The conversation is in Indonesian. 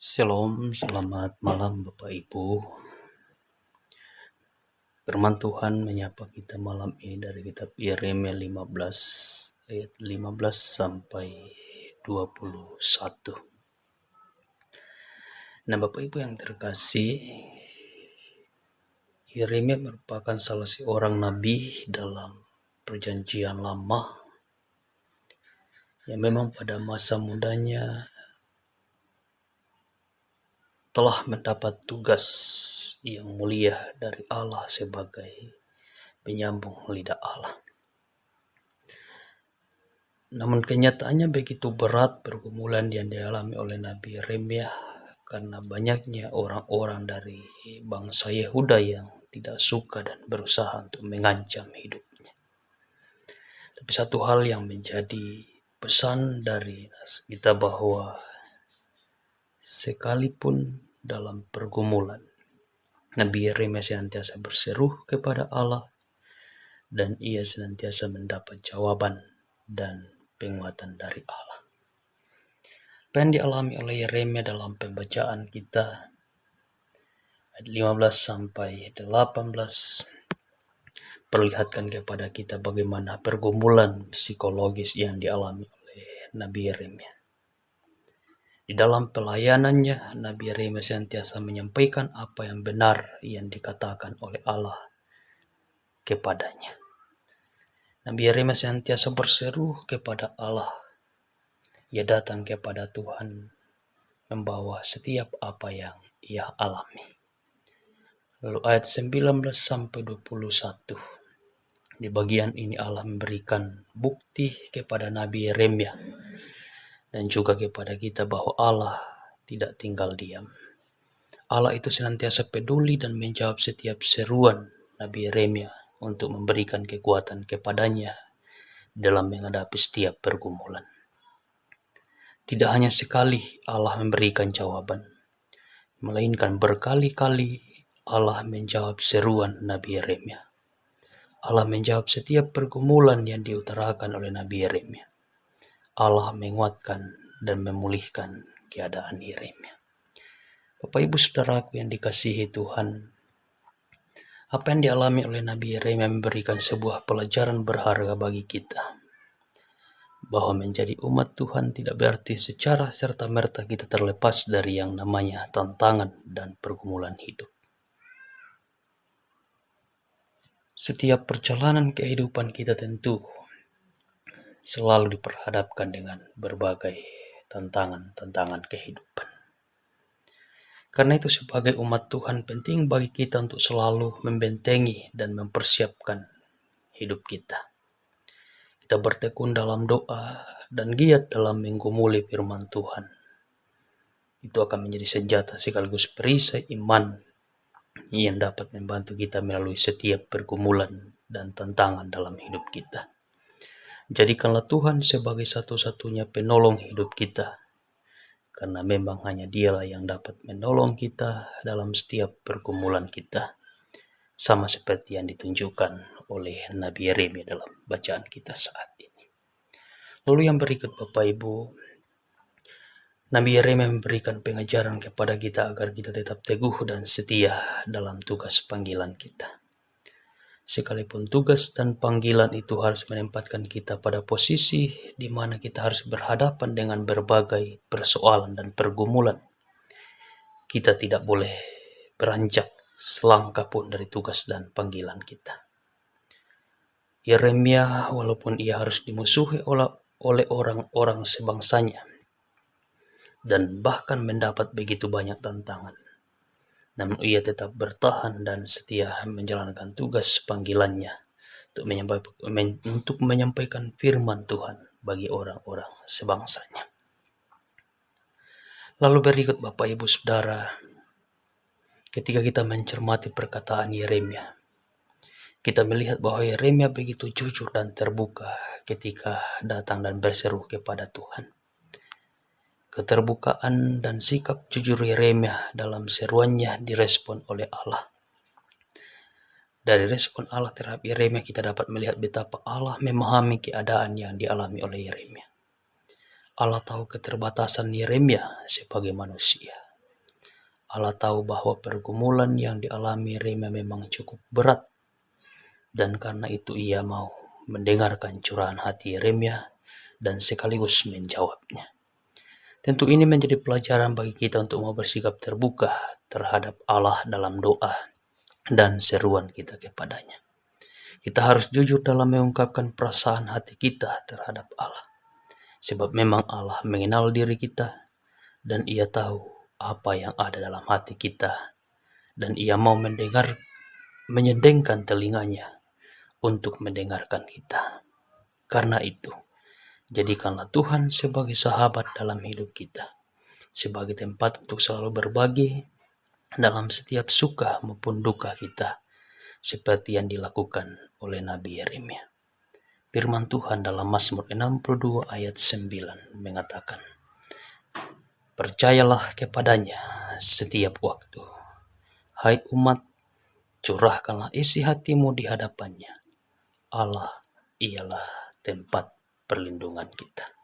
Shalom, selamat malam Bapak Ibu. Firman Tuhan menyapa kita malam ini dari kitab Yeremia 15 ayat 15 sampai 21. Nah, Bapak Ibu yang terkasih, Yeremia merupakan salah seorang nabi dalam Perjanjian Lama yang memang pada masa mudanya telah mendapat tugas yang mulia dari Allah sebagai penyambung lidah Allah. Namun kenyataannya begitu berat pergumulan yang dialami oleh Nabi Yeremia karena banyaknya orang-orang dari bangsa Yehuda yang tidak suka dan berusaha untuk mengancam hidupnya. Tapi satu hal yang menjadi pesan dari kita bahwa sekalipun dalam pergumulan, Nabi Yeremia senantiasa berseru kepada Allah dan ia senantiasa mendapat jawaban dan penguatan dari Allah. Apa yang dialami oleh Yeremia dalam pembacaan kita ayat 15 sampai 18 perlihatkan kepada kita bagaimana pergumulan psikologis yang dialami oleh Nabi Yeremia. Di dalam pelayanannya, Nabi Yeremia senantiasa menyampaikan apa yang benar yang dikatakan oleh Allah kepadanya. Nabi Yeremia senantiasa berseru kepada Allah. Ia datang kepada Tuhan membawa setiap apa yang ia alami. Lalu ayat 19 sampai 21. Di bagian ini Allah memberikan bukti kepada Nabi Yeremia dan juga kepada kita bahwa Allah tidak tinggal diam. Allah itu senantiasa peduli dan menjawab setiap seruan Nabi Yeremia untuk memberikan kekuatan kepadanya dalam menghadapi setiap pergumulan. Tidak hanya sekali Allah memberikan jawaban, melainkan berkali-kali Allah menjawab seruan Nabi Yeremia. Allah menjawab setiap pergumulan yang diutarakan oleh Nabi Yeremia. Allah menguatkan dan memulihkan keadaan Yeremia. Bapak Ibu Saudaraku yang dikasihi Tuhan, apa yang dialami oleh Nabi Yeremia memberikan sebuah pelajaran berharga bagi kita. Bahwa menjadi umat Tuhan tidak berarti secara serta-merta kita terlepas dari yang namanya tantangan dan pergumulan hidup. Setiap perjalanan kehidupan kita tentu selalu diperhadapkan dengan berbagai tantangan kehidupan. Karena itu sebagai umat Tuhan penting bagi kita untuk selalu membentengi dan mempersiapkan hidup kita. Kita bertekun dalam doa dan giat dalam menggumuli firman Tuhan. Itu akan menjadi senjata sekaligus perisai iman yang dapat membantu kita melalui setiap pergumulan dan tantangan dalam hidup kita. Jadikanlah Tuhan sebagai satu-satunya penolong hidup kita. Karena memang hanya Dialah yang dapat menolong kita dalam setiap pergumulan kita. Sama seperti yang ditunjukkan oleh Nabi Yeremia dalam bacaan kita saat ini. Lalu yang berikut Bapak Ibu, Nabi Yeremia memberikan pengajaran kepada kita agar kita tetap teguh dan setia dalam tugas panggilan kita. Sekalipun tugas dan panggilan itu harus menempatkan kita pada posisi di mana kita harus berhadapan dengan berbagai persoalan dan pergumulan, kita tidak boleh beranjak selangkah pun dari tugas dan panggilan kita. Yeremia walaupun ia harus dimusuhi oleh orang-orang sebangsanya dan bahkan mendapat begitu banyak tantangan, namun ia tetap bertahan dan setia menjalankan tugas panggilannya untuk menyampaikan firman Tuhan bagi orang-orang sebangsanya. Lalu berikut Bapak Ibu Saudara, ketika kita mencermati perkataan Yeremia, kita melihat bahwa Yeremia begitu jujur dan terbuka ketika datang dan berseru kepada Tuhan. Keterbukaan dan sikap jujur Yeremia dalam seruannya direspon oleh Allah. Dari respon Allah terhadap Yeremia kita dapat melihat betapa Allah memahami keadaan yang dialami oleh Yeremia. Allah tahu keterbatasan Yeremia sebagai manusia. Allah tahu bahwa pergumulan yang dialami Yeremia memang cukup berat, dan karena itu ia mau mendengarkan curahan hati Yeremia dan sekaligus menjawabnya. Tentu ini menjadi pelajaran bagi kita untuk mau bersikap terbuka terhadap Allah dalam doa dan seruan kita kepadanya. Kita harus jujur dalam mengungkapkan perasaan hati kita terhadap Allah. Sebab memang Allah mengenal diri kita dan ia tahu apa yang ada dalam hati kita. Dan ia mau menyedengkan telinganya untuk mendengarkan kita. Karena itu, jadikanlah Tuhan sebagai sahabat dalam hidup kita. Sebagai tempat untuk selalu berbagi dalam setiap suka maupun duka kita. Seperti yang dilakukan oleh Nabi Yeremia. Firman Tuhan dalam Mazmur 62 ayat 9 mengatakan, "Percayalah kepadanya setiap waktu. Hai umat, curahkanlah isi hatimu di hadapannya. Allah ialah tempat perlindungan kita."